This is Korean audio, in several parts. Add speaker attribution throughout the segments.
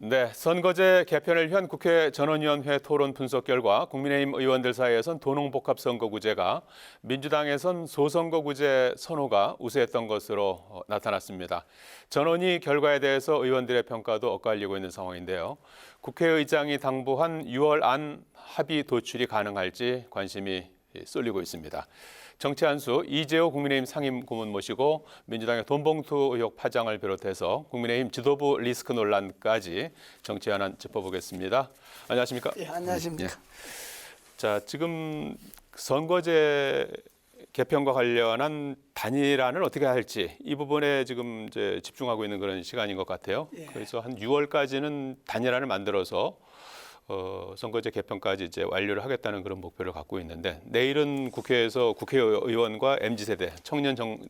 Speaker 1: 네, 선거제 개편을 위한 국회 전원위원회 토론 분석 결과 국민의힘 의원들 사이에선 도농복합선거구제가 민주당에선 소선거구제 선호가 우세했던 것으로 나타났습니다. 전원위 결과에 대해서 의원들의 평가도 엇갈리고 있는 상황인데요. 국회의장이 당부한 6월 안 합의 도출이 가능할지 관심이 쏠리고 있습니다. 정치 한수 이재호 국민의힘 상임고문 모시고 민주당의 돈봉투 의혹 파장을 비롯해서 국민의힘 지도부 리스크 논란까지 정치 현안 짚어보겠습니다. 안녕하십니까?
Speaker 2: 예, 안녕하십니까?
Speaker 1: 예. 자, 지금 선거제 개편과 관련한 단일화를 어떻게 할지 이 부분에 지금 이제 집중하고 있는 그런 시간인 것 같아요.
Speaker 2: 예.
Speaker 1: 그래서 한 6월까지는 단일화를 만들어서 선거제 개편까지 이제 완료를 하겠다는 그런 목표를 갖고 있는데 내일은 국회에서 국회의원과 MZ세대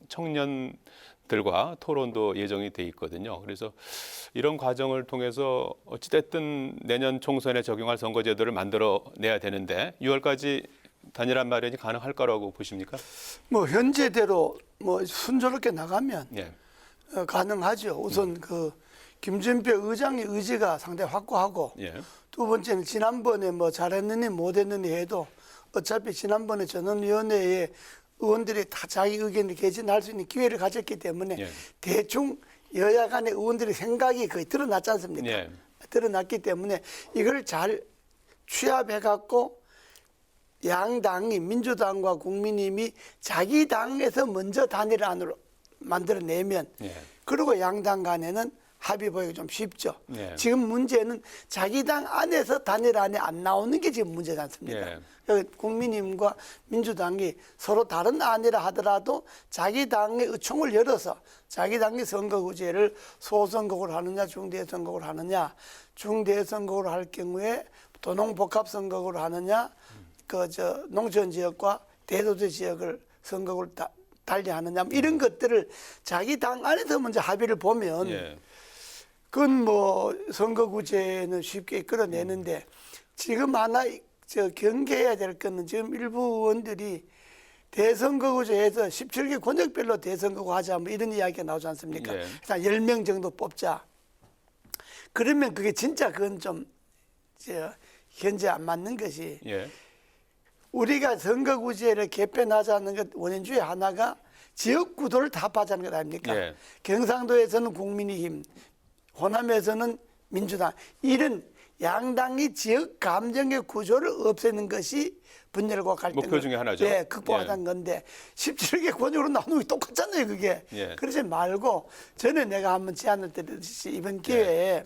Speaker 1: 청년들과 토론도 예정이 돼 있거든요. 그래서 이런 과정을 통해서 어찌됐든 내년 총선에 적용할 선거제도를 만들어내야 되는데 6월까지 단일화 마련이 가능할 거라고 보십니까?
Speaker 2: 뭐 현재대로 뭐 순조롭게 나가면
Speaker 1: 예.
Speaker 2: 가능하죠. 우선 그 김진표 의장의 의지가 상당히 확고하고
Speaker 1: 예.
Speaker 2: 두 번째는 지난번에 뭐 잘했느니 못했느니 해도 어차피 지난번에 전원위원회에 의원들이 다 자기 의견을 개진할 수 있는 기회를 가졌기 때문에
Speaker 1: 예.
Speaker 2: 대충 여야 간의 의원들의 생각이 거의 드러났지 않습니까?
Speaker 1: 예.
Speaker 2: 드러났기 때문에 이걸 잘 취합해 갖고 양당이 민주당과 국민의힘이 자기 당에서 먼저 단일안으로 만들어내면
Speaker 1: 예.
Speaker 2: 그리고 양당 간에는 합의 보기가 좀 쉽죠.
Speaker 1: 예.
Speaker 2: 지금 문제는 자기 당 안에서 단일안이 안 나오는 게 지금 문제지 않습니까?
Speaker 1: 예.
Speaker 2: 국민의힘과 민주당이 서로 다른 안이라 하더라도 자기 당의 의총을 열어서 자기 당의 선거구제를 소선거구로 하느냐 중대선거구로 하느냐 중대선거구로 할 경우에 도농복합선거구로 하느냐 농촌 지역과 대도시 지역을 선거구를 달리 하느냐 이런 것들을 자기 당 안에서 먼저 합의를 보면
Speaker 1: 예.
Speaker 2: 그건 뭐 선거구제는 쉽게 끌어내는데 지금 하나 경계해야 될 거는 지금 일부 의원들이 대선거구제에서 17개 권역별로 대선거구 하자 뭐 이런 이야기가 나오지 않습니까?
Speaker 1: 예.
Speaker 2: 일단 10명 정도 뽑자. 그러면 그게 진짜 그건 좀 현재 안 맞는 것이
Speaker 1: 예.
Speaker 2: 우리가 선거구제를 개편하자는 것 원인 중에 하나가 지역구도를 답하자는 것 아닙니까?
Speaker 1: 예.
Speaker 2: 경상도에서는 국민의힘, 호남에서는 민주당 이런 양당이 지역 감정의 구조를 없애는 것이 분열과 갈등을
Speaker 1: 목표 중에 하나죠.
Speaker 2: 예, 극복하자는 건데 17개 권역으로 나누는 게 똑같잖아요, 그게.
Speaker 1: 예.
Speaker 2: 그러지 말고 전에 내가 한번 제안을 드렸듯이 이번 기회에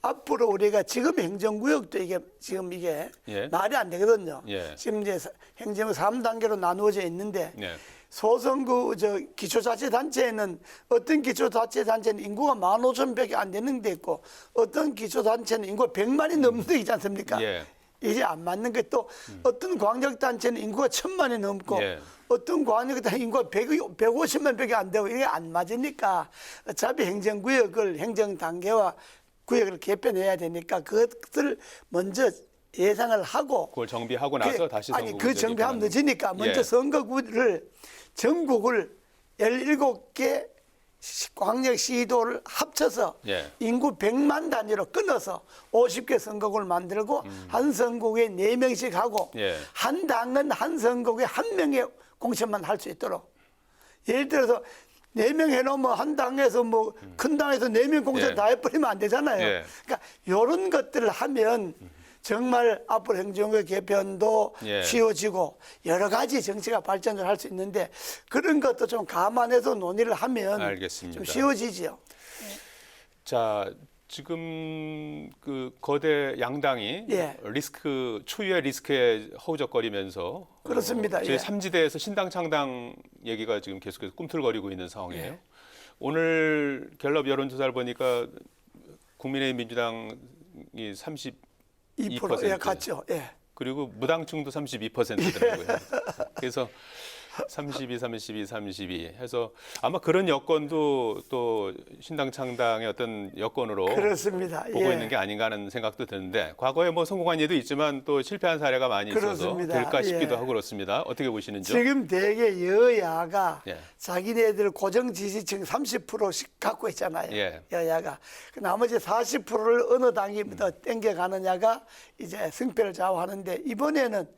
Speaker 2: 앞으로 우리가 지금 행정구역도 이게 지금 이게
Speaker 1: 예.
Speaker 2: 말이 안 되거든요.
Speaker 1: 예.
Speaker 2: 지금 이제 행정구 3단계로 나누어져 있는데
Speaker 1: 예.
Speaker 2: 소선구 기초자치단체에는 어떤 기초자치단체는 인구가 15,000밖에 안 되는 데 있고 어떤 기초단체는 인구가 100만이 넘는 데 있지 않습니까?
Speaker 1: 예.
Speaker 2: 이게 안 맞는 게 또 어떤 광역단체는 인구가 1,000만이 넘고
Speaker 1: 예.
Speaker 2: 어떤 광역단체 인구가 150만밖에 안 되고 이게 안 맞으니까 어차피 행정구역을 행정단계와 구역을 개편해야 되니까 그것을 먼저 예상을 하고
Speaker 1: 그걸 정비하고 나서 다시 선거구제
Speaker 2: 아니 그 정비하면 늦으니까 먼저
Speaker 1: 예.
Speaker 2: 선거구를 전국을 17개 광역시도를 합쳐서
Speaker 1: 예.
Speaker 2: 인구 100만 단위로 끊어서 50개 선거구를 만들고 한 선거구에 4명씩 하고
Speaker 1: 예.
Speaker 2: 한 당은 한 선거구에 한 명의 공천만 할 수 있도록 예를 들어서 4명 해놓으면 한 당에서 뭐 큰 당에서 4명 공천
Speaker 1: 예.
Speaker 2: 다 해버리면 안 되잖아요.
Speaker 1: 예.
Speaker 2: 그러니까 이런 것들을 하면 정말 앞으로 행정구 개편도
Speaker 1: 예.
Speaker 2: 쉬워지고 여러 가지 정치가 발전을 할 수 있는데 그런 것도 좀 감안해서 논의를 하면
Speaker 1: 알겠습니다.
Speaker 2: 좀 쉬워지죠.
Speaker 1: 자, 지금 그 거대 양당이
Speaker 2: 예.
Speaker 1: 추후의 리스크에 허우적거리면서
Speaker 2: 그렇습니다. 예.
Speaker 1: 제3지대에서 신당 창당 얘기가 지금 계속해서 꿈틀거리고 있는 상황이에요.
Speaker 2: 예.
Speaker 1: 오늘 갤럽 여론조사를 보니까 국민의힘 민주당이 32%,
Speaker 2: 2% 예, 같죠. 예.
Speaker 1: 그리고 무당층도 32%더라고요. 그래서 32, 32, 32 해서 아마 그런 여건도 또 신당 창당의 어떤 여건으로
Speaker 2: 그렇습니다.
Speaker 1: 보고
Speaker 2: 예.
Speaker 1: 있는 게 아닌가 하는 생각도 드는데 과거에 뭐 성공한 예도 있지만 또 실패한 사례가 많이 있어서
Speaker 2: 그렇습니다.
Speaker 1: 될까 싶기도
Speaker 2: 예.
Speaker 1: 하고 그렇습니다. 어떻게 보시는지요?
Speaker 2: 지금 대개 여야가
Speaker 1: 예.
Speaker 2: 자기네들 고정 지지층 30%씩 갖고 있잖아요.
Speaker 1: 예.
Speaker 2: 여야가. 그 나머지 40%를 어느 당이 더 땡겨가느냐가 이제 승패를 좌우하는데 이번에는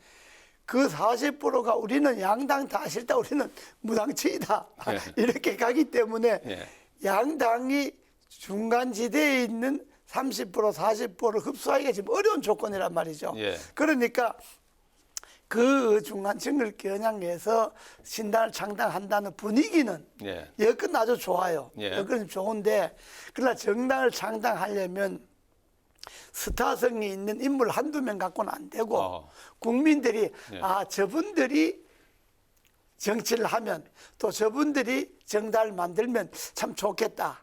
Speaker 2: 그 40%가 우리는 양당 다 싫다, 우리는 무당치이다 이렇게 가기 때문에
Speaker 1: 예.
Speaker 2: 양당이 중간지대에 있는 30% 40%를 흡수하기가 지금 어려운 조건이란 말이죠.
Speaker 1: 예.
Speaker 2: 그러니까 그 중간층을 겨냥해서 신당을 창당한다는 분위기는
Speaker 1: 예.
Speaker 2: 여건 아주 좋아요.
Speaker 1: 예.
Speaker 2: 여건 좋은데 그러나 정당을 창당하려면 스타성이 있는 인물 한두 명 갖고는 안 되고 국민들이
Speaker 1: 예.
Speaker 2: 아 저분들이 정치를 하면 또 저분들이 정당을 만들면 참 좋겠다.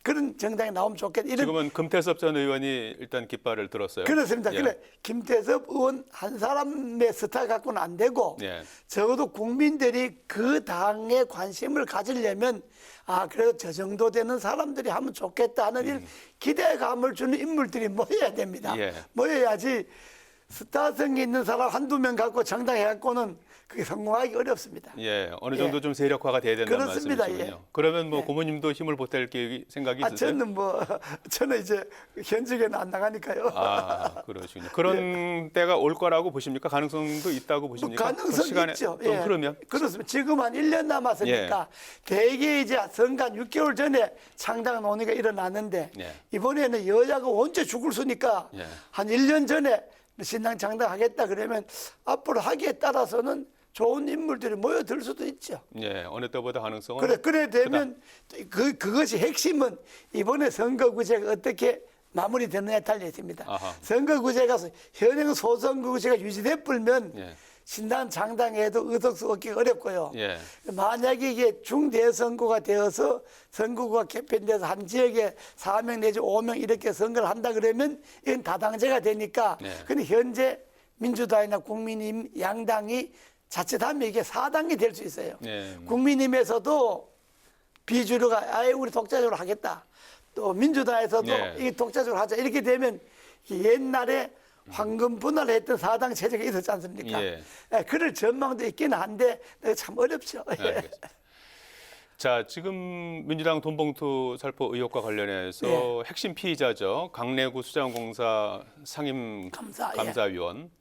Speaker 2: 그런 정당이 나오면 좋겠다. 이런
Speaker 1: 지금은 금태섭 전 의원이 일단 깃발을 들었어요.
Speaker 2: 그렇습니다.
Speaker 1: 예.
Speaker 2: 그래 김태섭 의원 한 사람의 스타 갖고는 안 되고
Speaker 1: 예.
Speaker 2: 적어도 국민들이 그 당에 관심을 가지려면 아 그래도 저 정도 되는 사람들이 하면 좋겠다 하는 이런 기대감을 주는 인물들이 모여야 됩니다.
Speaker 1: 예.
Speaker 2: 모여야지 스타성이 있는 사람 한두 명 갖고 정당해 갖고는 그게 성공하기 어렵습니다.
Speaker 1: 예, 어느 정도
Speaker 2: 예.
Speaker 1: 좀 세력화가 돼야 된다는
Speaker 2: 그렇습니다.
Speaker 1: 말씀이시군요.
Speaker 2: 예.
Speaker 1: 그러면 뭐
Speaker 2: 예.
Speaker 1: 고모님도 힘을 보탤 생각이 있으세요?
Speaker 2: 저는 이제 현직에는 안 나가니까요.
Speaker 1: 아, 그러시군요. 그런 때가 올 거라고 보십니까? 가능성도 있다고 보십니까?
Speaker 2: 가능성
Speaker 1: 시간에
Speaker 2: 있죠.
Speaker 1: 좀 흐르면?
Speaker 2: 그렇습니다. 지금 한 1년 남았으니까 대개 이제 선거 6개월 전에 창당 논의가 일어났는데
Speaker 1: 예.
Speaker 2: 이번에는 여야가 언제 죽을 수니까
Speaker 1: 예.
Speaker 2: 한 1년 전에 신당 창당하겠다 그러면 앞으로 하기에 따라서는 좋은 인물들이 모여들 수도 있죠.
Speaker 1: 예, 어느 때보다 가능성은
Speaker 2: 그래 되면 그것이 핵심은 이번에 선거구제가 어떻게 마무리되느냐에 달려 있습니다.
Speaker 1: 아하.
Speaker 2: 선거구제가 현행 소선거구제가 유지돼 불면
Speaker 1: 예.
Speaker 2: 신당 창당해도 의석수 얻기 어렵고요.
Speaker 1: 예.
Speaker 2: 만약에 이게 중대선거가 되어서 선거구가 개편돼서 한 지역에 4명 내지 5명 이렇게 선거를 한다 그러면 이건 다당제가 되니까
Speaker 1: 예.
Speaker 2: 근데 현재 민주당이나 국민의힘 양당이 자칫하면 이게 4당이 될 수 있어요.
Speaker 1: 예.
Speaker 2: 국민의힘에서도 비주류가 아예 우리 독자적으로 하겠다. 또 민주당에서도
Speaker 1: 예.
Speaker 2: 이게 독자적으로 하자. 이렇게 되면 옛날에 황금 분할했던 4당 체제가 있었지 않습니까?
Speaker 1: 예.
Speaker 2: 그럴 전망도 있기는 한데 참 어렵죠.
Speaker 1: 알겠습니다. 자, 지금 민주당 돈봉투 살포 의혹과 관련해서
Speaker 2: 예.
Speaker 1: 핵심 피의자죠. 강내구 수자원공사 상임 감사위원.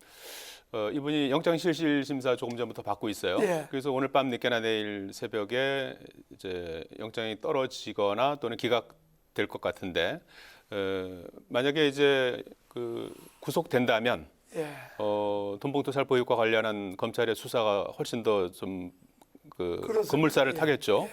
Speaker 1: 이분이 영장실실심사 조금 전부터 받고 있어요.
Speaker 2: 예.
Speaker 1: 그래서 오늘 밤 늦게나 내일 새벽에 이제 영장이 떨어지거나 또는 기각될 것 같은데 만약에 이제 그 구속된다면
Speaker 2: 예.
Speaker 1: 돈봉투 살포 의혹과 관련한 검찰의 수사가 훨씬 더 좀 그
Speaker 2: 그렇습니다.
Speaker 1: 급물살을
Speaker 2: 예.
Speaker 1: 타겠죠.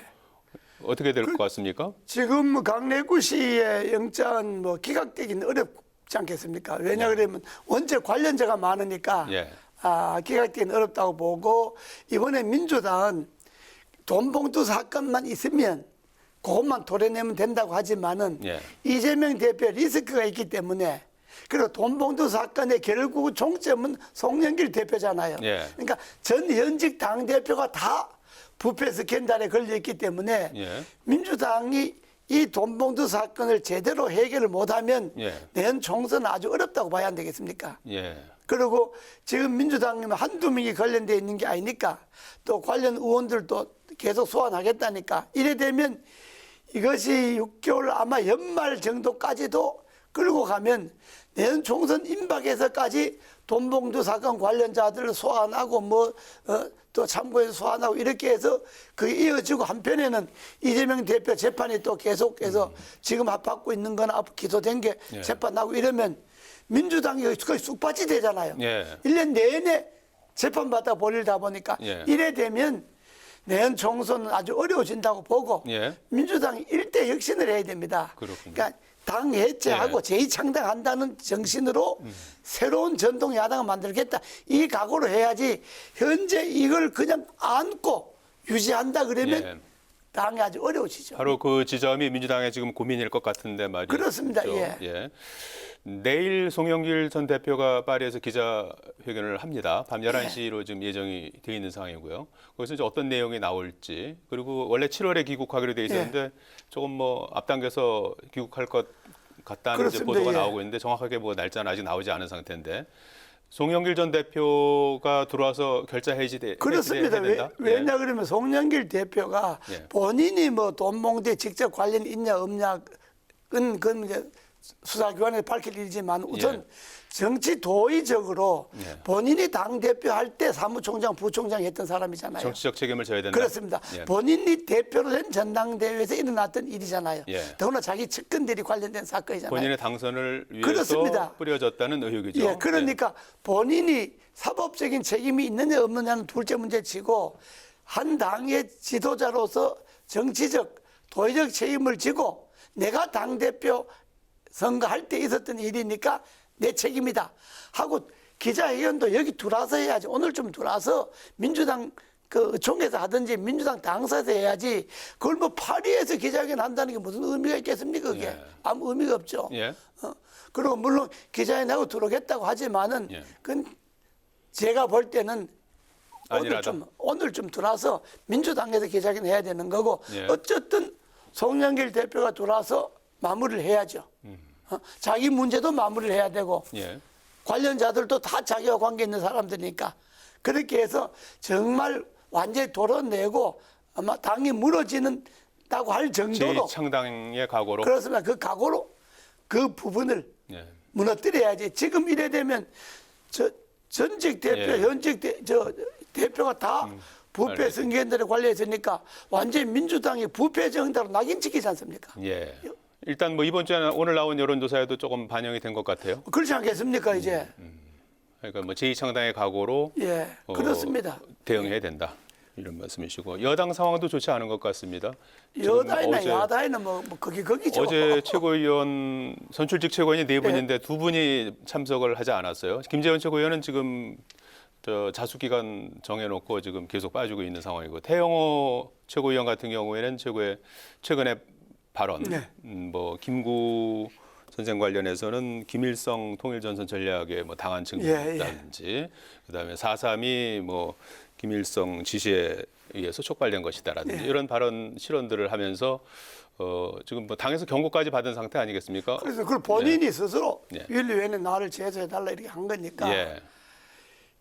Speaker 1: 어떻게 될 것 같습니까?
Speaker 2: 지금 강내구 씨의 영장은 뭐 기각되기는 어렵지 않겠습니까? 왜냐 그러면 원체 관련자가 많으니까
Speaker 1: 예.
Speaker 2: 기각되기는 어렵다고 보고 이번에 민주당은 돈봉투 사건만 있으면 그것만 도려내면 된다고 하지만은
Speaker 1: 예.
Speaker 2: 이재명 대표 리스크가 있기 때문에 그리고 돈봉투 사건의 결국 종점은 송영길 대표잖아요.
Speaker 1: 예.
Speaker 2: 그러니까 전 현직 당대표가 다 부패 스캔들에 걸려있기 때문에
Speaker 1: 예.
Speaker 2: 민주당이 이 돈봉투 사건을 제대로 해결을 못하면
Speaker 1: 예.
Speaker 2: 내년 총선은 아주 어렵다고 봐야 안 되겠습니까?
Speaker 1: 예.
Speaker 2: 그리고 지금 민주당이면 한두 명이 관련되어 있는 게 아니니까 또 관련 의원들도 계속 소환하겠다니까 이래 되면 이것이 6개월 아마 연말 정도까지도 끌고 가면 내년 총선 임박에서까지 돈봉투 사건 관련자들을 소환하고 또 참고해서 소환하고 이렇게 해서 그게 이어지고 한편에는 이재명 대표 재판이 또 계속해서 지금 받고 있는 거나 앞으로 기소된 게
Speaker 1: 예.
Speaker 2: 재판하고 이러면 민주당이 거의 쑥밭이 되잖아요.
Speaker 1: 예.
Speaker 2: 1년 내내 재판받다 벌리다 보니까
Speaker 1: 예.
Speaker 2: 이래 되면 내년 총선은 아주 어려워진다고 보고
Speaker 1: 예.
Speaker 2: 민주당이 일대 혁신을 해야 됩니다.
Speaker 1: 그렇군요.
Speaker 2: 그러니까 당 해체하고
Speaker 1: 예.
Speaker 2: 재창당한다는 정신으로 새로운 전통 야당을 만들겠다. 이 각오로 해야지 현재 이걸 그냥 안고 유지한다 그러면
Speaker 1: 예.
Speaker 2: 당이 아주 어려우시죠.
Speaker 1: 바로 그 지점이 민주당의 지금 고민일 것 같은데 말이죠.
Speaker 2: 그렇습니다. 예.
Speaker 1: 내일 송영길 전 대표가 파리에서 기자회견을 합니다. 밤 11시로 지금 예정이 되어 있는 상황이고요. 거기서 이제 어떤 내용이 나올지, 그리고 원래 7월에 귀국하기로 되어 있었는데 조금 뭐 앞당겨서 귀국할 것 같다는 이제
Speaker 2: 그렇습니다.
Speaker 1: 보도가
Speaker 2: 예.
Speaker 1: 나오고 있는데 정확하게 뭐 날짜는 아직 나오지 않은 상태인데 송영길 전 대표가 들어와서 결자 해지돼야
Speaker 2: 그렇습니다.
Speaker 1: 된다.
Speaker 2: 왜냐 그러면 송영길 대표가
Speaker 1: 예.
Speaker 2: 본인이 뭐 돈봉투에 직접 관련 있냐 없냐는 그건 이제 수사기관에 밝힐 일이지만 우선
Speaker 1: 예.
Speaker 2: 정치 도의적으로
Speaker 1: 예.
Speaker 2: 본인이 당 대표 할 때 사무총장, 부총장 했던 사람이잖아요.
Speaker 1: 정치적 책임을 져야 된다.
Speaker 2: 그렇습니다.
Speaker 1: 예.
Speaker 2: 본인이 대표로 된 전당대회에서 일어났던 일이잖아요.
Speaker 1: 예.
Speaker 2: 더구나 자기 측근들이 관련된 사건이잖아요.
Speaker 1: 본인의 당선을 위해서
Speaker 2: 그렇습니다.
Speaker 1: 뿌려졌다는 의혹이죠.
Speaker 2: 예, 그러니까 본인이 사법적인 책임이 있느냐 없느냐는 둘째 문제치고 한 당의 지도자로서 정치적, 도의적 책임을 지고 내가 당대표 선거할 때 있었던 일이니까 내 책임이다 하고 기자회견도 여기 들어와서 해야지. 오늘 좀 들어와서 민주당 그 총회에서 하든지 민주당 당사에서 해야지. 그걸 뭐 파리에서 기자회견 한다는 게 무슨 의미가 있겠습니까? 그게
Speaker 1: 예.
Speaker 2: 아무 의미가 없죠.
Speaker 1: 예.
Speaker 2: 그리고 물론 기자회견하고 들어오겠다고 하지만은
Speaker 1: 예.
Speaker 2: 그건 제가 볼 때는
Speaker 1: 아니라다.
Speaker 2: 오늘 좀 들어와서 민주당에서 기자회견 해야 되는 거고
Speaker 1: 예.
Speaker 2: 어쨌든 송영길 대표가 들어와서 마무리를 해야죠. 자기 문제도 마무리를 해야 되고
Speaker 1: 예.
Speaker 2: 관련자들도 다 자기와 관계 있는 사람들이니까 그렇게 해서 정말 완전히 도려내고 아마 당이 무너지는다고 할 정도로
Speaker 1: 제2창당의 각오로.
Speaker 2: 그렇습니다. 그 각오로 그 부분을
Speaker 1: 예.
Speaker 2: 무너뜨려야지. 지금 이래 되면 전직 대표,
Speaker 1: 예.
Speaker 2: 현직 대표가 다 부패
Speaker 1: 알겠습니다.
Speaker 2: 승계들에 관련해서니까 완전히 민주당이 부패 정당으로 낙인 찍히지 않습니까?
Speaker 1: 예. 일단 뭐 이번 주에 오늘 나온 여론조사에도 조금 반영이 된 것 같아요.
Speaker 2: 그렇지 않겠습니까, 이제?
Speaker 1: 그러니까 뭐 제2창당의 각오로
Speaker 2: 예, 그렇습니다.
Speaker 1: 대응해야 된다. 이런 말씀이시고 여당 상황도 좋지 않은 것 같습니다. 지금
Speaker 2: 여당이나 야당이나 뭐 거기죠.
Speaker 1: 어제 최고위원 선출직 최고위원이 네 분인데 두 분이 참석을 하지 않았어요. 김재원 최고위원은 지금 자수 기간 정해놓고 지금 계속 빠지고 있는 상황이고 태영호 최고위원 같은 경우에는 최근에 발언,
Speaker 2: 네.
Speaker 1: 뭐 김구 선생 관련해서는 김일성 통일전선 전략에 뭐 당한 측면이 있다든지, 그다음에 4.3이 뭐 김일성 지시에 의해서 촉발된 것이다라든지 이런 발언 실언들을 하면서 지금 뭐 당에서 경고까지 받은 상태 아니겠습니까?
Speaker 2: 그래서 그걸 본인이 스스로
Speaker 1: 예.
Speaker 2: 윤리위원회 나를 제소해달라 이렇게 한 거니까
Speaker 1: 예.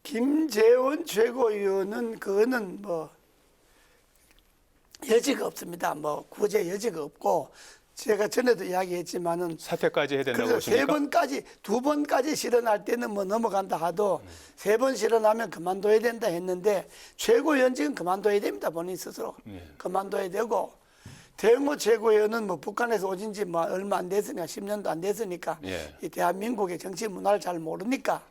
Speaker 2: 김재원 최고위원은 그거는 뭐 여지가 없습니다. 뭐 구제 여지가 없고 제가 전에도 이야기했지만은
Speaker 1: 사퇴까지 해야 된다고
Speaker 2: 그래서
Speaker 1: 보십니까?
Speaker 2: 두 번까지 실현할 때는 뭐 넘어간다 하도 세 번 실현하면 그만둬야 된다 했는데 최고위원직은 그만둬야 됩니다. 본인 스스로 그만둬야 되고 태영호 최고위원은 뭐 북한에서 오진 지 뭐 얼마 안 됐으니까 10년도 안 됐으니까
Speaker 1: 예.
Speaker 2: 이 대한민국의 정치 문화를 잘 모르니까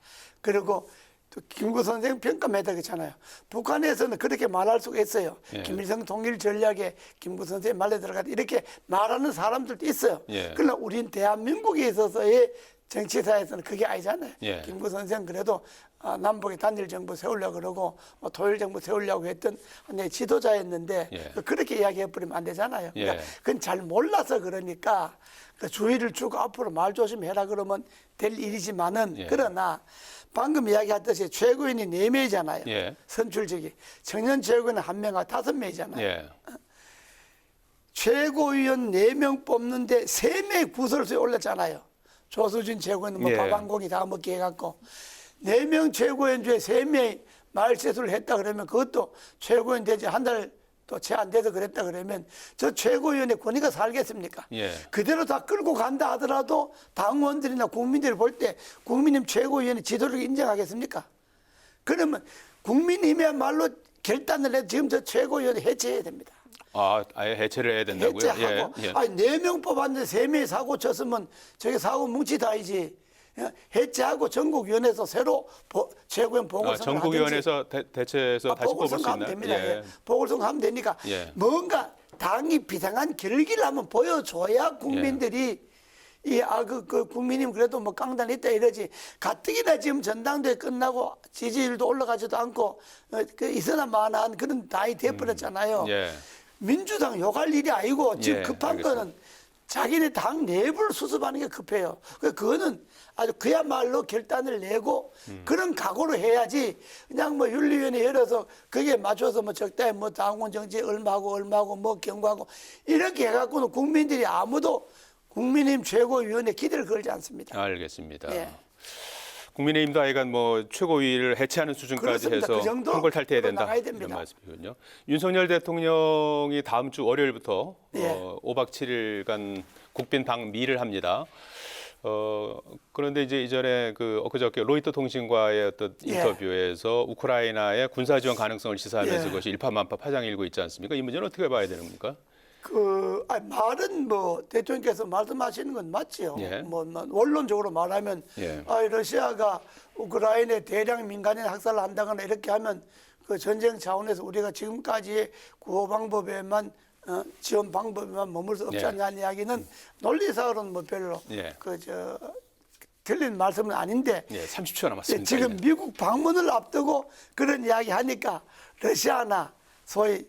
Speaker 2: 그리고 또 김구 선생 평가매다 그렇잖아요. 북한에서는 그렇게 말할 수가 있어요.
Speaker 1: 예.
Speaker 2: 김일성 통일 전략에 김구 선생 말에 들어가다 이렇게 말하는 사람들도 있어요.
Speaker 1: 예.
Speaker 2: 그러나 우린 대한민국에 있어서의 정치사에서는 그게 아니잖아요.
Speaker 1: 예.
Speaker 2: 김구 선생 그래도 남북의 단일 정부 세우려고 그러고 토일 정부 세우려고 했던 내 지도자였는데
Speaker 1: 예.
Speaker 2: 그렇게 이야기해버리면 안 되잖아요. 그러니까
Speaker 1: 예.
Speaker 2: 그건 잘 몰라서 그러니까 그 주의를 주고 앞으로 말 조심해라 그러면 될 일이지만은
Speaker 1: 예.
Speaker 2: 그러나 방금 이야기했듯이 최고위원이 4명이잖아요.
Speaker 1: 예.
Speaker 2: 선출직이. 청년 최고위원은 1명하고 5명이잖아요.
Speaker 1: 예.
Speaker 2: 최고위원 4명 뽑는데 3명이 구설수에 올랐잖아요. 조수진 최고위원 뭐
Speaker 1: 예.
Speaker 2: 밥 한 공기 다 먹게 해갖고 4명 최고위원 중에 3명이 말세수를 했다 그러면 그것도 최고위원 되지 한 달 또 채 안 돼서 그랬다 그러면 저 최고위원의 권위가 살겠습니까?
Speaker 1: 예.
Speaker 2: 그대로 다 끌고 간다 하더라도 당원들이나 국민들이 볼 때 국민의힘 최고위원의 지도를 인정하겠습니까? 그러면 국민의힘이야말로 결단을 해서 지금 저 최고위원 해체해야 됩니다.
Speaker 1: 아예 해체를 해야 된다고요?
Speaker 2: 해체하고
Speaker 1: 예. 예.
Speaker 2: 아니 4명 뽑았는데 3명이 사고 쳤으면 저게 사고 뭉치다이지. 해체하고 전국위원회에서 새로 최고위원 보궐선거
Speaker 1: 전국위원회에서 대체해서 다시 뽑을 수
Speaker 2: 보궐선거 하면
Speaker 1: 있나요?
Speaker 2: 됩니다.
Speaker 1: 예.
Speaker 2: 예. 보궐선거 하면 되니까
Speaker 1: 예.
Speaker 2: 뭔가 당이 비상한 결기를 한번 보여줘야 국민들이 그 국민님 그래도 뭐 깡단 있다 이러지. 가뜩이나 지금 전당대회 끝나고 지지율도 올라가지도 않고 있으나 마나한 그런 당이 돼버렸잖아요.
Speaker 1: 예.
Speaker 2: 민주당 욕할 일이 아니고 지금
Speaker 1: 예,
Speaker 2: 급한
Speaker 1: 알겠습니다.
Speaker 2: 거는 자기네 당 내부를 수습하는 게 급해요. 그거는 아주 그야말로 결단을 내고 그런 각오로 해야지 그냥 뭐 윤리위원회 열어서 거기에 맞춰서 뭐 적당히 뭐 당원 정치 얼마하고 뭐 경고하고 이렇게 해갖고는 국민들이 아무도 국민의힘 최고위원회 기대를 걸지 않습니다.
Speaker 1: 알겠습니다.
Speaker 2: 예.
Speaker 1: 국민의힘도 하여간 뭐 최고위를 해체하는 수준까지
Speaker 2: 그렇습니다.
Speaker 1: 해서
Speaker 2: 그 정도
Speaker 1: 한골 탈퇴해야 된다
Speaker 2: 나가야
Speaker 1: 이런
Speaker 2: 됩니다.
Speaker 1: 말씀이군요. 윤석열 대통령이 다음 주 월요일부터
Speaker 2: 예.
Speaker 1: 5박 7일간 국빈 방미를 합니다. 그런데 이제 이전에 엊그저께 로이터 통신과의 어떤
Speaker 2: 예.
Speaker 1: 인터뷰에서 우크라이나의 군사 지원 가능성을 시사하면서
Speaker 2: 예.
Speaker 1: 그것이 일파만파 파장이 일고 있지 않습니까? 이 문제는 어떻게 봐야 되는 겁니까?
Speaker 2: 말은 뭐 대통령께서 말씀하시는 건 맞지요.
Speaker 1: 예.
Speaker 2: 뭐 원론적으로 말하면
Speaker 1: 예.
Speaker 2: 러시아가 우크라이나에 대량 민간인 학살을 한다거나 이렇게 하면 그 전쟁 차원에서 우리가 지금까지의 구호 방법에만 지원 방법에만 머물 수 없지
Speaker 1: 예.
Speaker 2: 않냐는 이야기는 논리상으로는 뭐 별로
Speaker 1: 예.
Speaker 2: 틀린 말씀은 아닌데
Speaker 1: 예, 30초 남았습니다.
Speaker 2: 지금 미국 방문을 앞두고 그런 이야기 하니까 러시아나 소위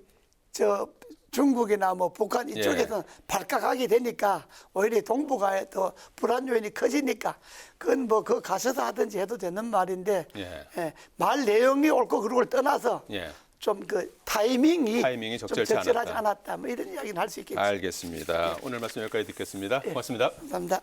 Speaker 2: 중국이나 뭐 북한 이쪽에서는 발각하게 되니까 오히려 동북아에 더 불안 요인이 커지니까 그건 뭐 그 가셔서 하든지 해도 되는 말인데
Speaker 1: 예.
Speaker 2: 말 내용이 옳고 그르고를 떠나서
Speaker 1: 예.
Speaker 2: 좀 타이밍이 좀
Speaker 1: 적절치
Speaker 2: 적절하지
Speaker 1: 않았다.
Speaker 2: 않았다. 뭐 이런 이야기는 할 수 있겠죠.
Speaker 1: 알겠습니다. 오늘 말씀 여기까지 듣겠습니다. 고맙습니다.
Speaker 2: 감사합니다.